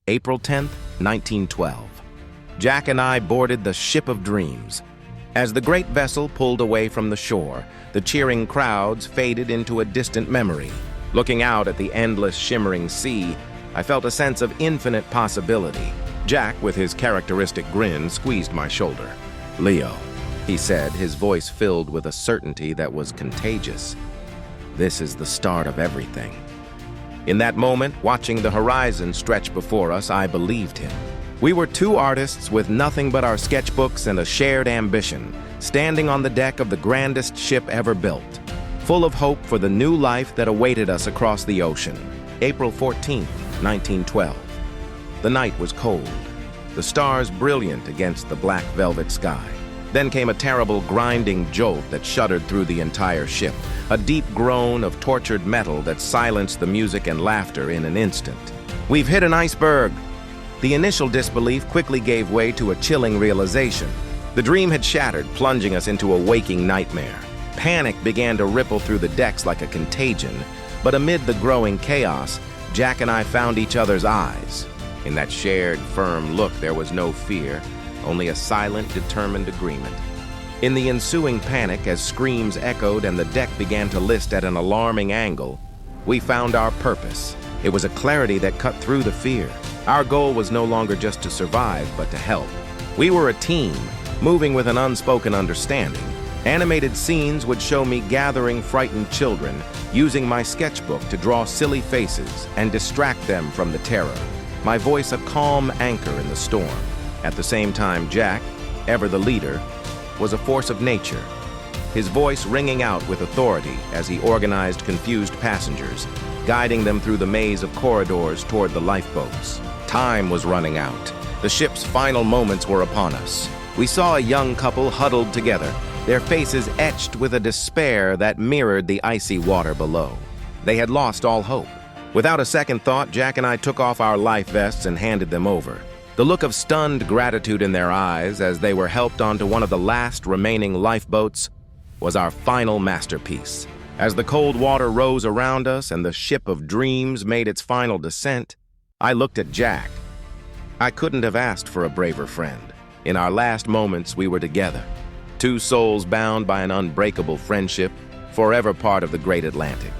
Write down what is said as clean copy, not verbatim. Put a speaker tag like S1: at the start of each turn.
S1: April 10th, 1912. Jack and I boarded the Ship of Dreams. As the great vessel pulled away from the shore, the cheering crowds faded into a distant memory. Looking out at the endless shimmering sea, I felt a sense of infinite possibility. Jack, with his characteristic grin, squeezed my shoulder. "Leo," he said, his voice filled with a certainty that was contagious. "This is the start of everything." In that moment, watching the horizon stretch before us, I believed him. We were two artists with nothing but our sketchbooks and a shared ambition, standing on the deck of the grandest ship ever built, full of hope for the new life that awaited us across the ocean. April 14th, 1912. The night was cold, the stars brilliant against the black velvet sky. Then came a terrible grinding jolt that shuddered through the entire ship, a deep groan of tortured metal that silenced the music and laughter in an instant. "We've hit an iceberg!" The initial disbelief quickly gave way to a chilling realization. The dream had shattered, plunging us into a waking nightmare. Panic began to ripple through the decks like a contagion, but amid the growing chaos, Jack and I found each other's eyes. In that shared, firm look, there was no fear, only a silent, determined agreement. In the ensuing panic, as screams echoed and the deck began to list at an alarming angle, we found our purpose. It was a clarity that cut through the fear. Our goal was no longer just to survive, but to help. We were a team, moving with an unspoken understanding. Animated scenes would show me gathering frightened children, using my sketchbook to draw silly faces and distract them from the terror. My voice a calm anchor in the storm. At the same time, Jack, ever the leader, was a force of nature, his voice ringing out with authority as he organized confused passengers, guiding them through the maze of corridors toward the lifeboats. Time was running out. The ship's final moments were upon us. We saw a young couple huddled together, their faces etched with a despair that mirrored the icy water below. They had lost all hope. Without a second thought, Jack and I took off our life vests and handed them over. The look of stunned gratitude in their eyes as they were helped onto one of the last remaining lifeboats was our final masterpiece. As the cold water rose around us and the Ship of Dreams made its final descent, I looked at Jack. I couldn't have asked for a braver friend. In our last moments, we were together, two souls bound by an unbreakable friendship, forever part of the great Atlantic.